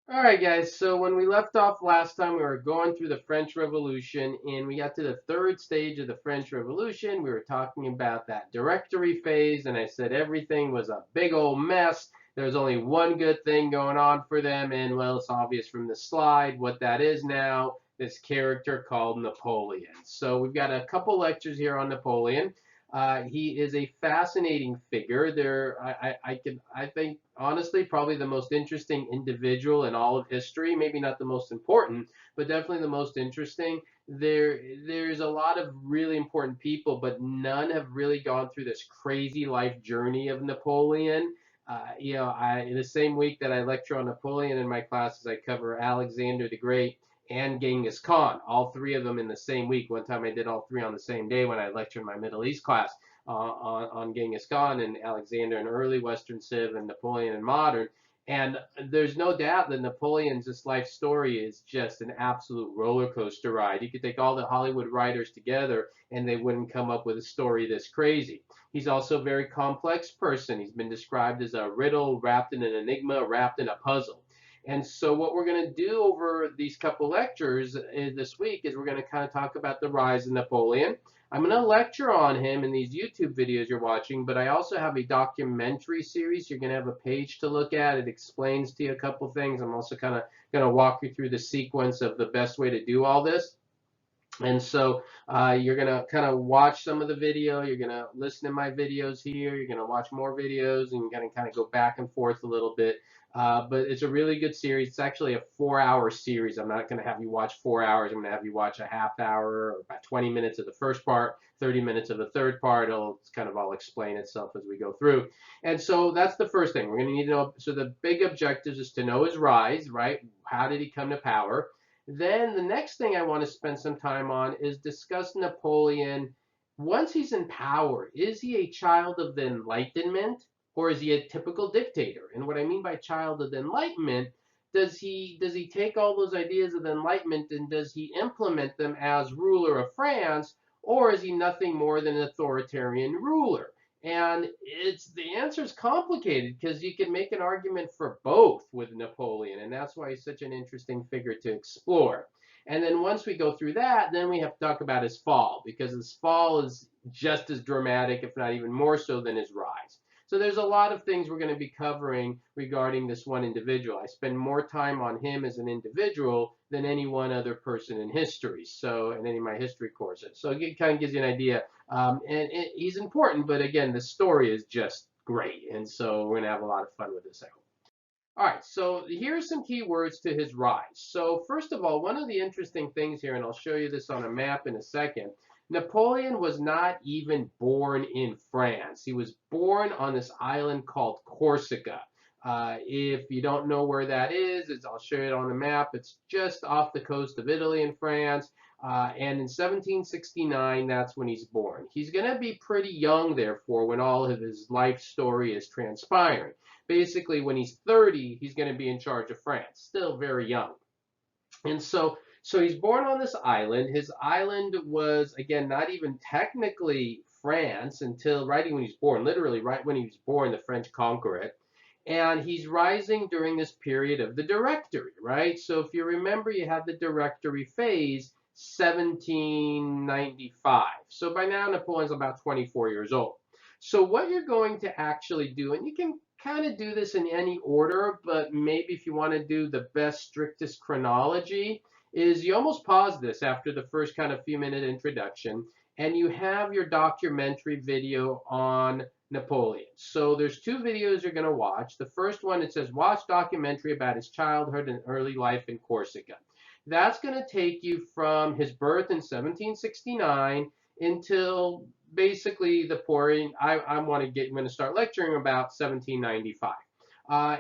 All right, guys. So when we left off last time, we were going through the French Revolution, and we got to the third stage of the French Revolution. We were talking about that directory phase, and I said everything was a big old mess. There was only one good thing going on for them, and well, it's obvious from the slide what that is now. This character called Napoleon. So we've got a couple lectures here on Napoleon. He is a fascinating figure. I think, honestly, probably the most interesting individual in all of history. Maybe not the most important, but definitely the most interesting. There's a lot of really important people, but none have really gone through this crazy life journey of Napoleon. In the same week that I lecture on Napoleon in my classes, I cover Alexander the Great and Genghis Khan, all three of them in the same week. One time I did all three on the same day when I lectured in my Middle East class on Genghis Khan and Alexander and early Western Civ and Napoleon and modern. And there's no doubt that Napoleon's this life story is just an absolute roller coaster ride. You could take all the Hollywood writers together and they wouldn't come up with a story this crazy. He's also a very complex person. He's been described as a riddle wrapped in an enigma, wrapped in a puzzle. And so what we're going to do over these couple lectures this week is we're going to kind of talk about the rise of Napoleon. I'm going to lecture on him in these YouTube videos you're watching, but I also have a documentary series. You're going to have a page to look at. It explains to you a couple things. I'm also kind of going to walk you through the sequence of the best way to do all this. And so you're going to kind of watch some of the video. You're going to listen to my videos here. You're going to watch more videos, and you're going to kind of go back and forth a little bit. But it's a really good series. It's actually a 4-hour series. I'm not going to have you watch 4 hours. I'm going to have you watch a half hour or about 20 minutes of the first part, 30 minutes of the third part. It'll kind of all explain itself as we go through. And so that's the first thing. We're going to need to know. So the big objective is to know his rise, right? How did he come to power? Then the next thing I want to spend some time on is discuss Napoleon. Once he's in power, is he a child of the Enlightenment or is he a typical dictator? And what I mean by child of the Enlightenment, does he take all those ideas of the Enlightenment and does he implement them as ruler of France, or is he nothing more than an authoritarian ruler? And the answer is complicated because you can make an argument for both with Napoleon, and that's why he's such an interesting figure to explore. And then once we go through that, then we have to talk about his fall, because his fall is just as dramatic, if not even more so, than his rise. So there's a lot of things we're going to be covering regarding this one individual. I spend more time on him as an individual than any one other person in history, so in any of my history courses. So it kind of gives you an idea. He's important, but again, the story is just great, and so we're going to have a lot of fun with this, I hope. All right, so here's some key words to his rise. So first of all, one of the interesting things here, and I'll show you this on a map in a second, Napoleon was not even born in France. He was born on this island called Corsica. If you don't know where that is, I'll show you it on the map. It's just off the coast of Italy and France. And in 1769, that's when he's born. He's going to be pretty young, therefore, when all of his life story is transpiring. Basically, when he's 30, he's going to be in charge of France, still very young. And so he's born on this island. His island was, again, not even technically France until right when he was born. Literally, right when he was born, the French conquer it. And he's rising during this period of the Directory, right? So if you remember, you had the Directory phase, 1795. So by now, Napoleon's about 24 years old. So what you're going to actually do, and you can kind of do this in any order, but maybe if you want to do the best, strictest chronology, is you almost pause this after the first kind of few minute introduction, and you have your documentary video on Napoleon. So there's two videos you're going to watch. The first one, it says watch documentary about his childhood and early life in Corsica. That's going to take you from his birth in 1769 until basically the pouring. I'm going to start lecturing about 1795.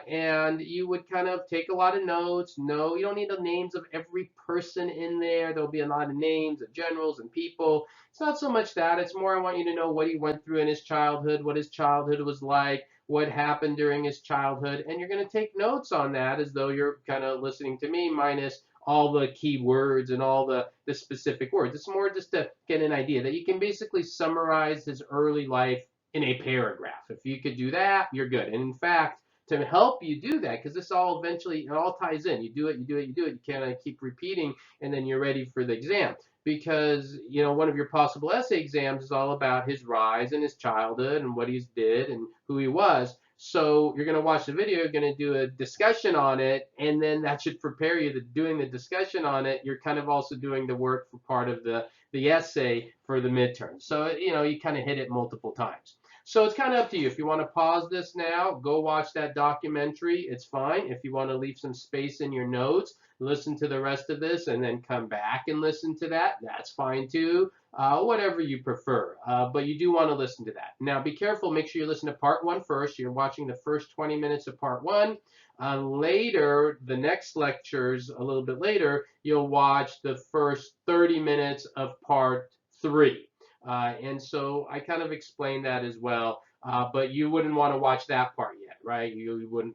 And you would kind of take a lot of notes. No, you don't need the names of every person in there. There'll be a lot of names of generals and people. It's not so much that. It's more I want you to know what he went through in his childhood, what his childhood was like, what happened during his childhood. And you're going to take notes on that as though you're kind of listening to me, minus all the key words and all the specific words. It's more just to get an idea that you can basically summarize his early life in a paragraph. If you could do that, you're good. And in fact, to help you do that, because this all eventually, it all ties in. You do it, you do it, you do it. You can't keep repeating, and then you're ready for the exam. Because, one of your possible essay exams is all about his rise and his childhood and what he's did and who he was. So you're going to watch the video, you're going to do a discussion on it, and then that should prepare you to doing the discussion on it. You're kind of also doing the work for part of the essay for the midterm. So, you kind of hit it multiple times. So it's kind of up to you. If you want to pause this now, go watch that documentary. It's fine. If you want to leave some space in your notes, listen to the rest of this, and then come back and listen to that, that's fine too. Whatever you prefer. But you do want to listen to that. Now, be careful. Make sure you listen to part 1 first. You're watching the first 20 minutes of part 1. Later, the next lectures, a little bit later, you'll watch the first 30 minutes of part 3. And so I kind of explained that as well. But you wouldn't want to watch that part yet, right? You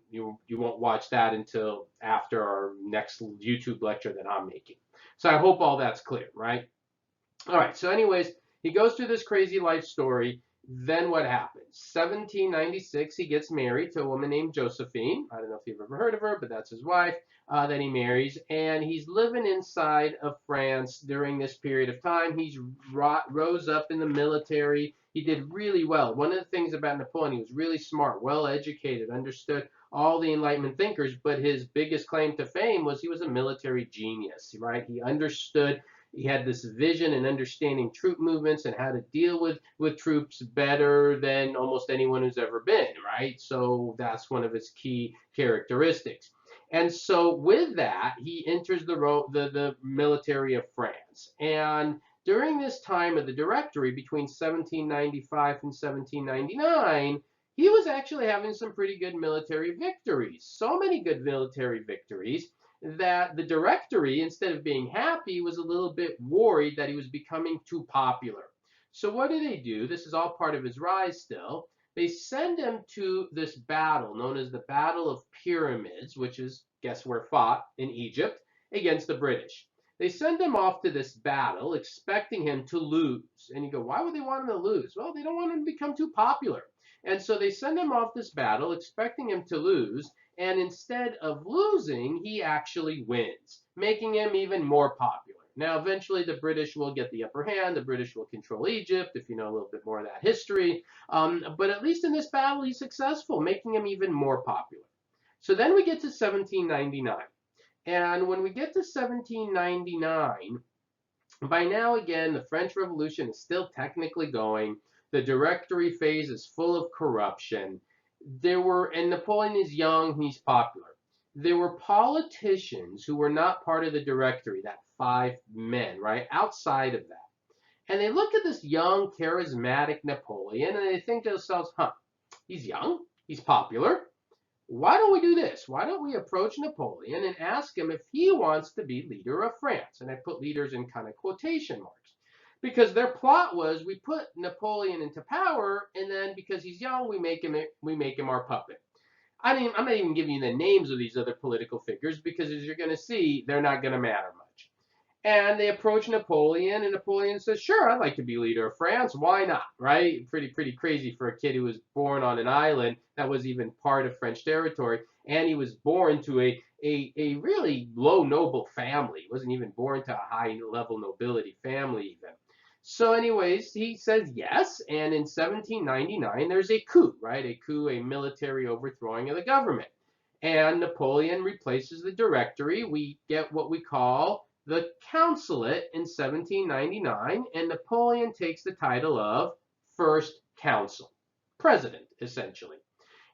won't watch that until after our next YouTube lecture that I'm making. So I hope all that's clear, right? All right. So anyways, he goes through this crazy life story. Then what happens? 1796, he gets married to a woman named Josephine. I don't know if you've ever heard of her, but that's his wife that he marries. And he's living inside of France during this period of time. He's rose up in the military. He did really well. One of the things about Napoleon, he was really smart, well educated, understood all the Enlightenment thinkers, but his biggest claim to fame was he was a military genius, right? He understood. He had this vision and understanding troop movements and how to deal with troops better than almost anyone who's ever been, right? So that's one of his key characteristics. And so with that, he enters the military of France. And during this time of the Directory, between 1795 and 1799, he was actually having some pretty good military victories. So many good military victories that the Directory, instead of being happy, was a little bit worried that he was becoming too popular. So what do? This is all part of his rise still. They send him to this battle known as the Battle of Pyramids, which is, guess where fought? In Egypt, against the British. They send him off to this battle expecting him to lose. And you go, why would they want him to lose? Well, they don't want him to become too popular. And so they send him off this battle expecting him to lose. And instead of losing, he actually wins, making him even more popular. Now, eventually, the British will get the upper hand. The British will control Egypt, if you know a little bit more of that history. But at least in this battle, he's successful, making him even more popular. So then we get to 1799. And when we get to 1799, by now, again, the French Revolution is still technically going. The Directory phase is full of corruption. And Napoleon is young, he's popular. There were politicians who were not part of the Directory, that 5 men, right, outside of that. And they look at this young, charismatic Napoleon, and they think to themselves, he's young, he's popular. Why don't we do this? Why don't we approach Napoleon and ask him if he wants to be leader of France? And I put leaders in kind of quotation marks. Because their plot was, we put Napoleon into power, and then because he's young, we make him our puppet. I'm not even giving you the names of these other political figures, because as you're going to see, they're not going to matter much. And they approach Napoleon, and Napoleon says, sure, I'd like to be leader of France. Why not, right? Pretty crazy for a kid who was born on an island that was even part of French territory. And he was born to a really low noble family. He wasn't even born to a high level nobility family even. So anyways, he says yes, and in 1799, there's a coup, right? A coup, a military overthrowing of the government. And Napoleon replaces the Directory. We get what we call the Consulate in 1799, and Napoleon takes the title of First Consul, President, essentially.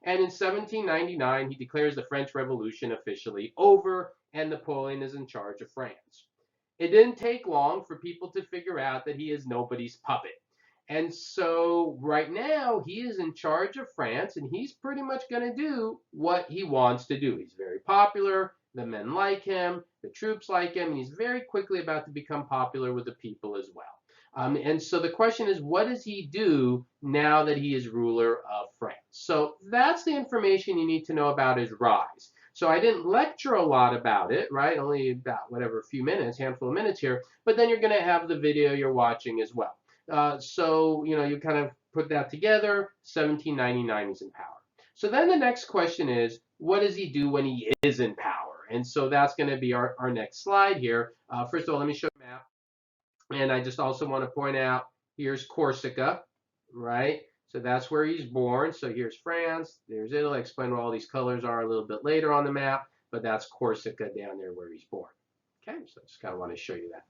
And in 1799, he declares the French Revolution officially over, and Napoleon is in charge of France. It didn't take long for people to figure out that he is nobody's puppet. And so right now, he is in charge of France, and he's pretty much going to do what he wants to do. He's very popular. The men like him. The troops like him. And he's very quickly about to become popular with the people as well. And so the question is, what does he do now that he is ruler of France? So that's the information you need to know about his rise. So I didn't lecture a lot about it, right? Only about whatever, a few minutes, handful of minutes here. But then you're going to have the video you're watching as well. So, you kind of put that together. 1799 is in power. So then the next question is, what does he do when he is in power? And so that's going to be our next slide here. First of all, let me show you the map. And I just also want to point out, here's Corsica, right? So that's where he's born. So here's France, there's Italy. I'll explain what all these colors are a little bit later on the map, but that's Corsica down there where he's born. Okay, so I just kind of want to show you that.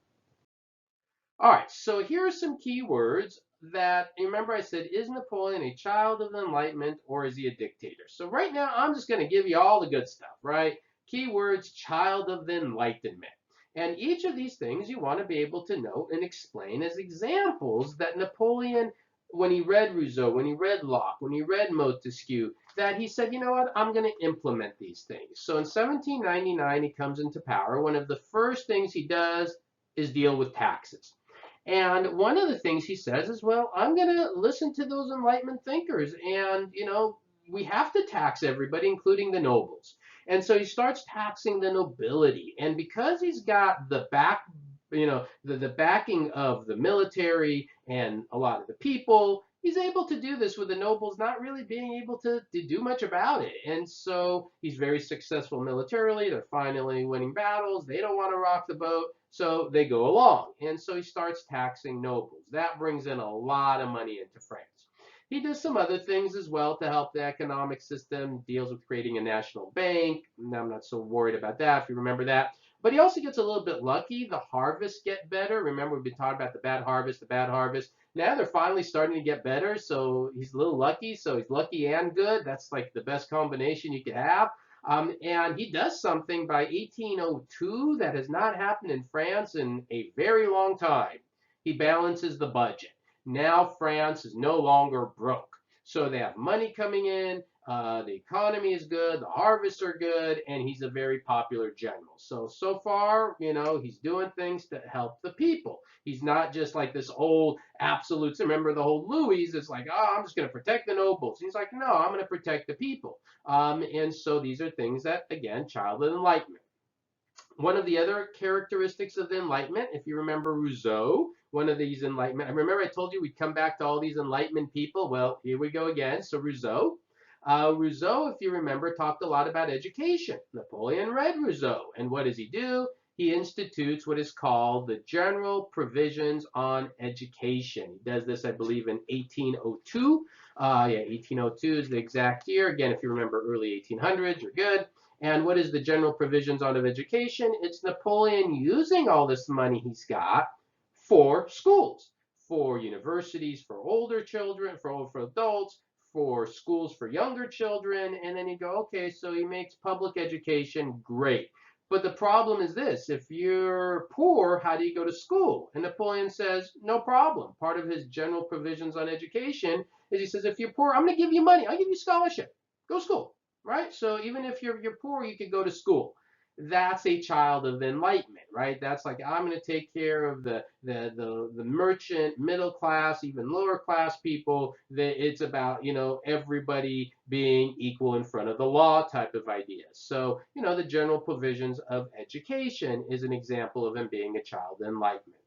All right, so here are some key words that, remember I said, is Napoleon a child of the Enlightenment or is he a dictator? So right now, I'm just going to give you all the good stuff, right? Keywords, child of the Enlightenment. And each of these things you want to be able to note and explain as examples that Napoleon, when he read Rousseau, when he read Locke, when he read Montesquieu, that he said, you know what, I'm going to implement these things. So in 1799, he comes into power. One of the first things he does is deal with taxes. And one of the things he says is, well, I'm going to listen to those Enlightenment thinkers. And, we have to tax everybody, including the nobles. And so he starts taxing the nobility. And because he's got the the backing of the military and a lot of the people, he's able to do this with the nobles not really being able to do much about it. And so he's very successful militarily. They're finally winning battles. They don't want to rock the boat. So they go along. And so he starts taxing nobles. That brings in a lot of money into France. He does some other things as well to help the economic system, deals with creating a national bank. I'm not so worried about that, if you remember that. But he also gets a little bit lucky. The harvests get better. Remember, we've been talking about the bad harvest, the bad harvest. Now they're finally starting to get better. So he's a little lucky. So he's lucky and good. That's like the best combination you could have. And he does something by 1802 that has not happened in France in a very long time. He balances the budget. Now France is no longer broke. So they have money coming in, the economy is good, the harvests are good, and he's a very popular general. So far, he's doing things to help the people. He's not just like this old absolutes. Remember the whole Louis, it's like, oh, I'm just going to protect the nobles. He's like, no, I'm going to protect the people. And so these are things that, again, child of enlightenment. One of the other characteristics of the Enlightenment, if you remember Rousseau, one of these Enlightenment, I remember I told you we'd come back to all these Enlightenment people. Well, here we go again. So Rousseau, if you remember, talked a lot about education. Napoleon read Rousseau. And what does he do? He institutes what is called the General Provisions on Education. He does this, I believe, in 1802. 1802 is the exact year. Again, if you remember early 1800s, you're good. And what is the General Provisions on Education? It's Napoleon using all this money he's got for schools, for universities for older children, for adults, for schools for younger children. And then you go, okay, so he makes public education great. But the problem is this: if you're poor, how do you go to school? And Napoleon says, no problem. Part of his General Provisions on Education is he says, if you're poor, I'm going to give you money. I'll give you scholarship. Go to school. Right? So even if you're poor, you could go to school. That's a child of enlightenment, right? That's like, I'm going to take care of the merchant, middle class, even lower class people. That it's about, everybody being equal in front of the law type of idea. So, the General Provisions of Education is an example of him being a child of enlightenment.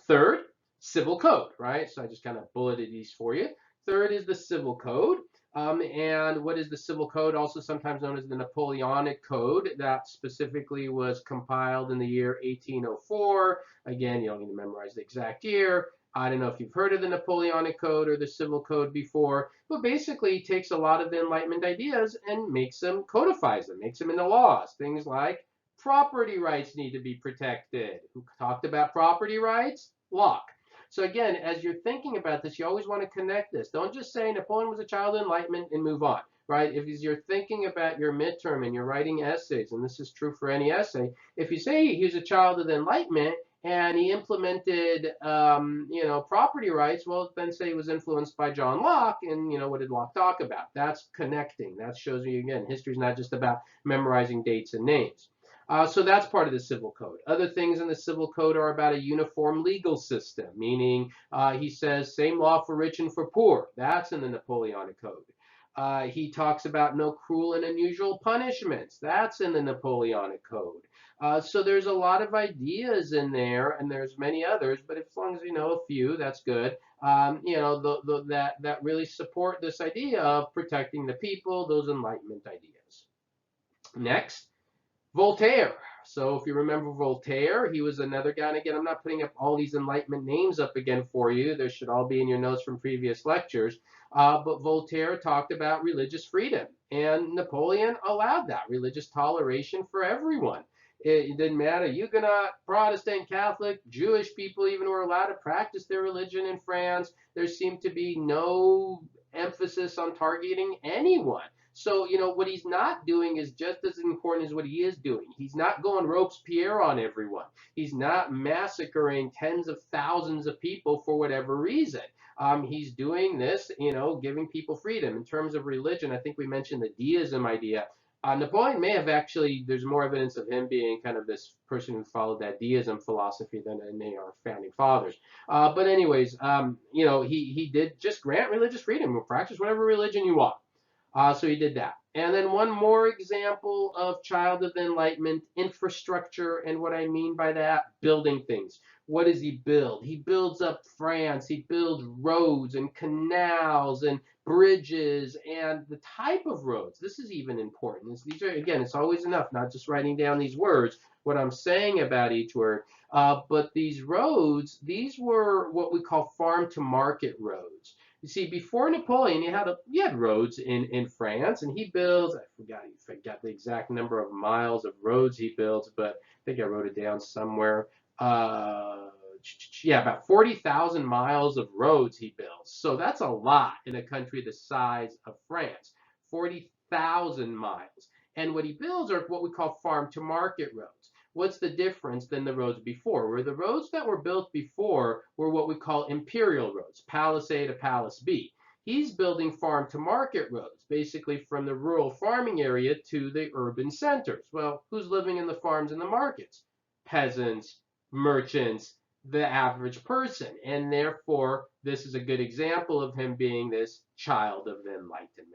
Third, civil code, right? So I just kind of bulleted these for you. Third is the civil code. And what is the civil code? Also sometimes known as the Napoleonic Code. That specifically was compiled in the year 1804. Again, you don't need to memorize the exact year. I don't know if you've heard of the Napoleonic Code or the Civil Code before, but basically he takes a lot of the Enlightenment ideas and makes them, codifies them, makes them into laws. Things like property rights need to be protected. Who talked about property rights? Locke. So again, as you're thinking about this, you always want to connect this. Don't just say Napoleon was a child of enlightenment and move on, right? If you're thinking about your midterm and you're writing essays, and this is true for any essay, if you say he was a child of the Enlightenment and he implemented, property rights, well, then say he was influenced by John Locke, and, what did Locke talk about? That's connecting. That shows you, again, history is not just about memorizing dates and names. So that's part of the civil code. Other things in the civil code are about a uniform legal system, meaning he says same law for rich and for poor. That's in the Napoleonic Code. He talks about no cruel and unusual punishments. That's in the Napoleonic Code. So there's a lot of ideas in there, and there's many others, but as long as you know a few, that's good. That really support this idea of protecting the people, those Enlightenment ideas. Next, Voltaire. So if you remember Voltaire, he was another guy. And again, I'm not putting up all these Enlightenment names up again for you. They should all be in your notes from previous lectures. But Voltaire talked about religious freedom, and Napoleon allowed that religious toleration for everyone. It didn't matter, Huguenot, Protestant, Catholic, Jewish people even were allowed to practice their religion in France. There seemed to be no emphasis on targeting anyone. So, what he's not doing is just as important as what he is doing. He's not going Robespierre on everyone. He's not massacring tens of thousands of people for whatever reason. He's doing this, giving people freedom. In terms of religion, I think we mentioned the deism idea. Napoleon may have actually, there's more evidence of him being kind of this person who followed that deism philosophy than any of our founding fathers. But anyways, he did just grant religious freedom. Practice whatever religion you want. So he did that. And then one more example of child of the Enlightenment, infrastructure. And what I mean by that, building things. What does he build? He builds up France. He builds roads and canals and bridges and the type of roads. This is even important. These are, again, it's always enough, not just writing down these words, what I'm saying about each word. But these roads, these were what we call farm to market roads. You see, before Napoleon, you had roads in France, and he builds. I forgot the exact number of miles of roads he builds, but I think I wrote it down somewhere. Yeah, about 40,000 miles of roads he builds. So that's a lot in a country the size of France. 40,000 miles. And what he builds are what we call farm to market roads. What's the difference than the roads before? Where the roads that were built before were what we call imperial roads, Palace A to Palace B. He's building farm to market roads, basically from the rural farming area to the urban centers. Well, who's living in the farms and the markets? Peasants, merchants, the average person. And therefore, this is a good example of him being this child of the Enlightenment.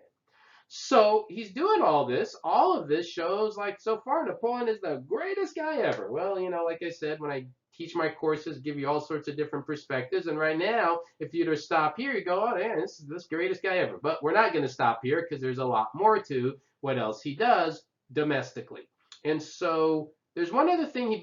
So he's doing all this. All of this shows, like, so far, Napoleon is the greatest guy ever. Well, like I said, when I teach my courses, give you all sorts of different perspectives. And right now, if you were to stop here, you go, oh, man, this is the greatest guy ever. But we're not going to stop here because there's a lot more to what else he does domestically. And so there's one other thing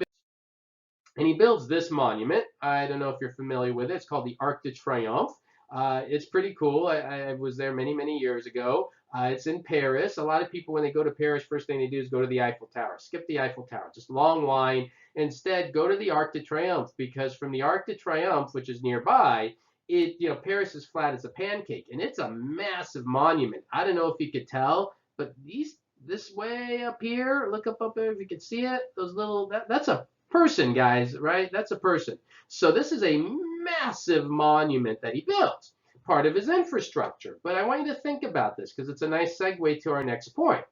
he builds this monument. I don't know if you're familiar with it. It's called the Arc de Triomphe. It's pretty cool. I was there many, many years ago. It's in Paris. A lot of people, when they go to Paris, first thing they do is go to the Eiffel Tower. Skip the Eiffel Tower, just long line. Instead, go to the Arc de Triomphe, because from the Arc de Triomphe, which is nearby, Paris is flat as a pancake, and it's a massive monument. I don't know if you could tell, but this way up here, look up there if you can see it. Those little that's a person, guys, right? That's a person. So this is a massive monument that he built, part of his infrastructure. But I want you to think about this because it's a nice segue to our next point.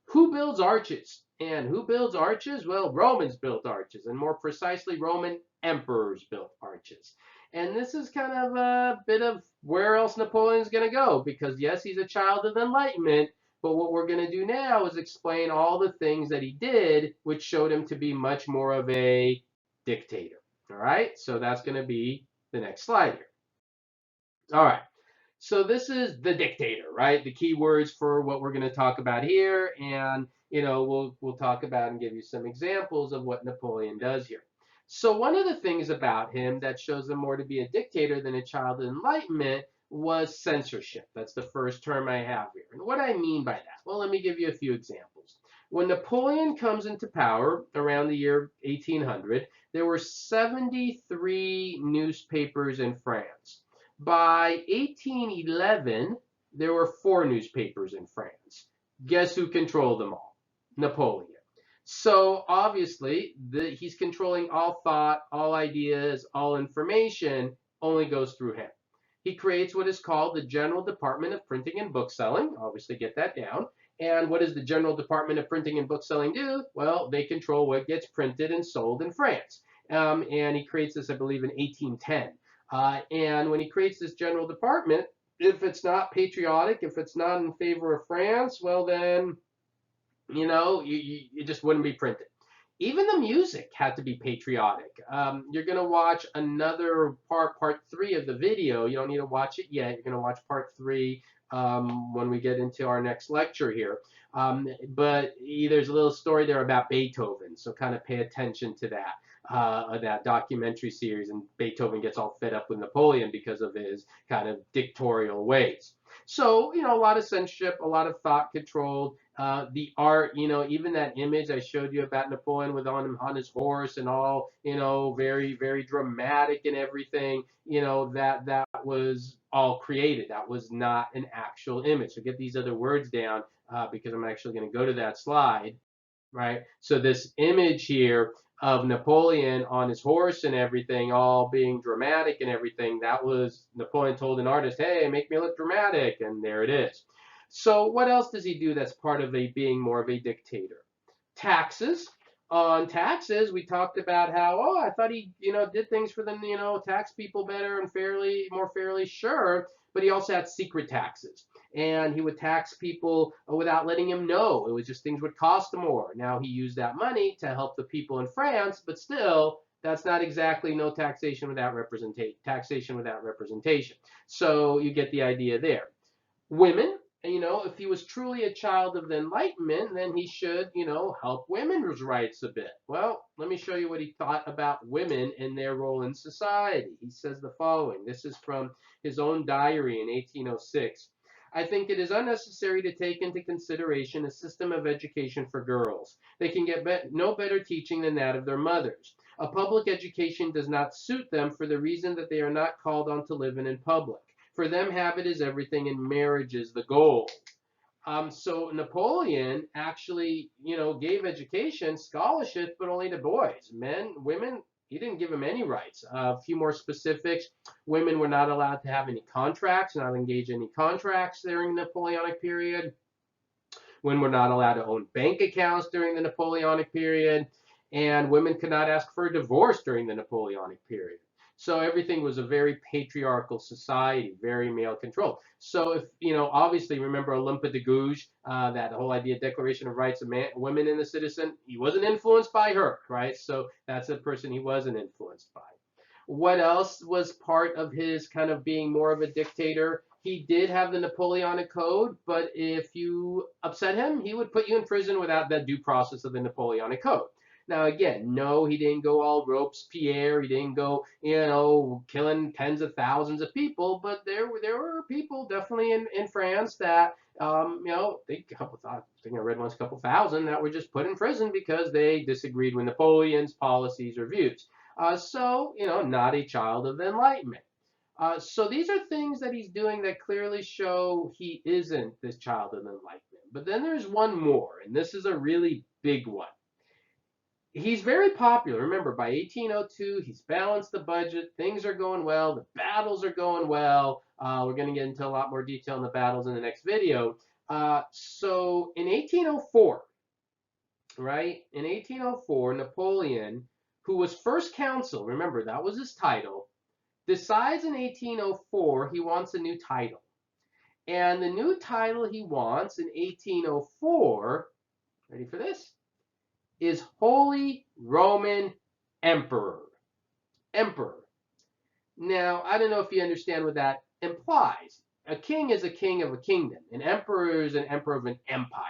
Who builds arches? And who builds arches? Well, Romans built arches, and more precisely, Roman emperors built arches. And this is kind of a bit of where else Napoleon's going to go, because yes, he's a child of the Enlightenment, but what we're going to do now is explain all the things that he did, which showed him to be much more of a dictator. All right, so that's going to be the next slide here. All right, so this is the dictator, right? The key words for what we're going to talk about here, and we'll talk about and give you some examples of what Napoleon does here. So one of the things about him that shows him more to be a dictator than a child of Enlightenment was censorship. That's the first term I have here. And what I mean by that? Well, let me give you a few examples. When Napoleon comes into power around the year 1800, there were 73 newspapers in France. By 1811, there were 4 newspapers in France. Guess who controlled them all? Napoleon. So obviously, he's controlling all thought, all ideas, all information only goes through him. He creates what is called the General Department of Printing and Bookselling. Obviously, get that down. And what does the General Department of Printing and Bookselling do? Well, they control what gets printed and sold in France. And he creates this, I believe, in 1810. And when he creates this general department, if it's not patriotic, if it's not in favor of France, well then, it just wouldn't be printed. Even the music had to be patriotic. You're going to watch another part three of the video. You don't need to watch it yet. You're going to watch part three when we get into our next lecture here. But there's a little story there about Beethoven, so kind of pay attention to that documentary series. And Beethoven gets all fed up with Napoleon because of his kind of dictatorial ways. So, a lot of censorship, a lot of thought controlled. The art, even that image I showed you about Napoleon with on his horse and all, very, very dramatic and everything, that was all created. That was not an actual image. So get these other words down because I'm actually going to go to that slide, right? So this image here of Napoleon on his horse and everything, all being dramatic and everything, that was Napoleon told an artist, hey, make me look dramatic, and there it is. So what else does he do that's part of being more of a dictator? Taxes. On taxes, we talked about how, I thought he, did things for the, tax people better and more fairly, sure, but he also had secret taxes. And he would tax people without letting him know. It was just things would cost more. Now he used that money to help the people in France, but still, that's not exactly no taxation without representation. So you get the idea there. Women, if he was truly a child of the Enlightenment, then he should, help women's rights a bit. Well, let me show you what he thought about women and their role in society. He says the following. This is from his own diary in 1806. I think it is unnecessary to take into consideration a system of education for girls. They can get no better teaching than that of their mothers. A public education does not suit them for the reason that they are not called on to live in public. For them, habit is everything, and marriage is the goal. So Napoleon actually, gave education, scholarship, but only to boys. Men, women, he didn't give them any rights. A few more specifics: women were not allowed to have any contracts, not engage in any contracts during the Napoleonic period. Women were not allowed to own bank accounts during the Napoleonic period, and women could not ask for a divorce during the Napoleonic period. So everything was a very patriarchal society, very male controlled. So if, obviously remember Olympe de Gouges, that whole idea, Declaration of Rights of Women and the Citizen, he wasn't influenced by her, right? So that's a person he wasn't influenced by. What else was part of his kind of being more of a dictator? He did have the Napoleonic Code, but if you upset him, he would put you in prison without that due process of the Napoleonic Code. Now, again, no, he didn't go all Robespierre. He didn't go, killing tens of thousands of people. But there were people definitely in France that, I think I read once a couple thousand that were just put in prison because they disagreed with Napoleon's policies or views. So, not a child of the Enlightenment. So these are things that he's doing that clearly show he isn't this child of the Enlightenment. But then there's one more, and this is a really big one. He's very popular. Remember, by 1802, he's balanced the budget. Things are going well. The battles are going well. We're going to get into a lot more detail on the battles in the next video. So in 1804, right? In 1804, Napoleon, who was first consul, remember, that was his title, decides in 1804 he wants a new title. And the new title he wants in 1804, ready for this, is Holy Roman Emperor. Emperor. Now, I don't know if you understand what that implies. A king is a king of a kingdom. An emperor is an emperor of an empire.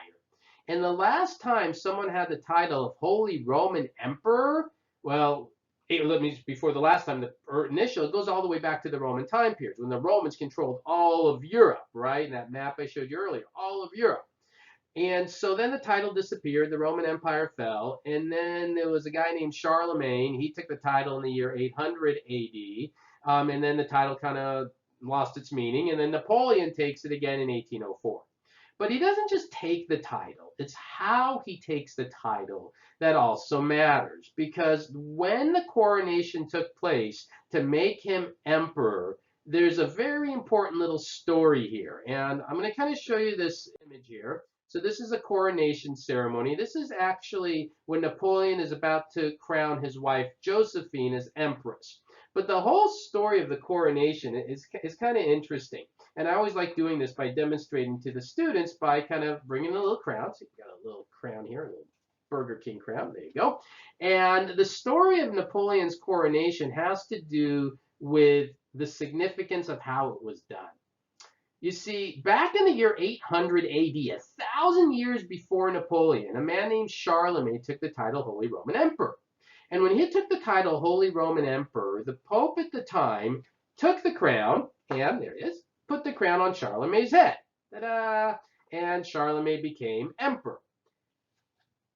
And the last time someone had the title of Holy Roman Emperor, well, before the last time, the initial, it goes all the way back to the Roman time period, when the Romans controlled all of Europe, right? In that map I showed you earlier, all of Europe. And so then the title disappeared, the Roman Empire fell, and then there was a guy named Charlemagne. He took the title in the year 800 AD, and then the title kind of lost its meaning, and then Napoleon takes it again in 1804. But he doesn't just take the title, it's how he takes the title that also matters. Because when the coronation took place to make him emperor, there's a very important little story here. And I'm going to kind of show you this image here. So this is a coronation ceremony. This is actually when Napoleon is about to crown his wife Josephine as empress. But the whole story of the coronation is kind of interesting. And I always like doing this by demonstrating to the students by kind of bringing a little crown. So you've got a little crown here, a little Burger King crown. There you go. And the story of Napoleon's coronation has to do with the significance of how it was done. You see, back in the year 800 AD, 1,000 years before Napoleon, a man named Charlemagne took the title Holy Roman Emperor. And when he took the title Holy Roman Emperor, the Pope at the time took the crown, and there it is, put the crown on Charlemagne's head. Ta-da! And Charlemagne became emperor.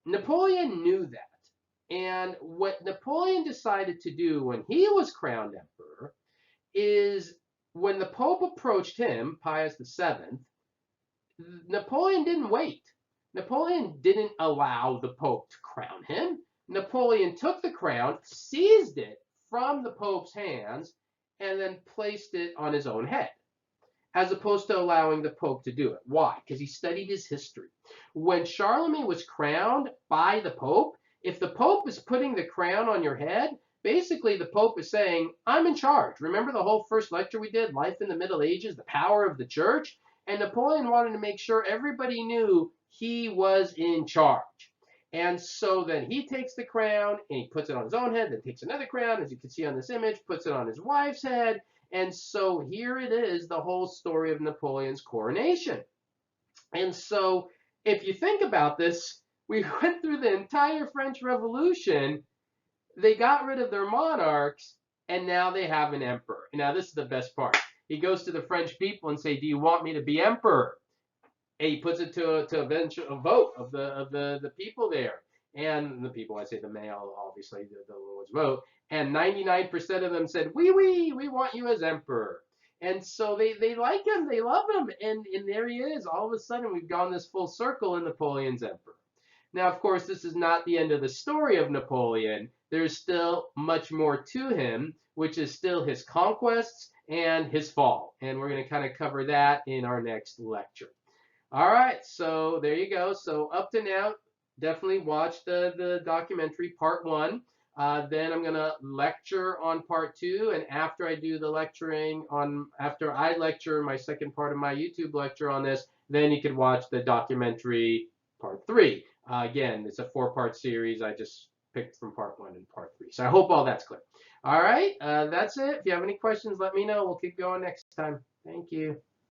Napoleon knew that. And what Napoleon decided to do when he was crowned emperor is when the Pope approached him, Pius VII, Napoleon didn't wait. Napoleon didn't allow the Pope to crown him. Napoleon took the crown, seized it from the Pope's hands, and then placed it on his own head, as opposed to allowing the Pope to do it. Why? Because he studied his history. When Charlemagne was crowned by the Pope, if the Pope is putting the crown on your head, basically the Pope is saying, I'm in charge. Remember the whole first lecture we did, Life in the Middle Ages, the power of the church? And Napoleon wanted to make sure everybody knew he was in charge. And so then he takes the crown and he puts it on his own head, then takes another crown, as you can see on this image, puts it on his wife's head. And so here it is, the whole story of Napoleon's coronation. And so if you think about this, we went through the entire French Revolution. They got rid of their monarchs, and now they have an emperor. Now this is the best part. He goes to the French people and say, do you want me to be emperor? And he puts it to a vote of the people there. And the people, I say the male, obviously, the ones vote. And 99% of them said, we want you as emperor. And so they like him, they love him. And there he is. All of a sudden, we've gone this full circle in Napoleon's emperor. Now, of course, this is not the end of the story of Napoleon. There's still much more to him, which is still his conquests and his fall. And we're going to kind of cover that in our next lecture. All right, so there you go. So up to now, definitely watch the documentary, part 1. Then I'm going to lecture on part 2. And after I do the lecturing after I lecture my second part of my YouTube lecture on this, then you can watch the documentary part 3. Again, it's a 4-part series. I just picked from part 1 and part 3. So I hope all that's clear. All right, that's it. If you have any questions, let me know. We'll keep going next time. Thank you.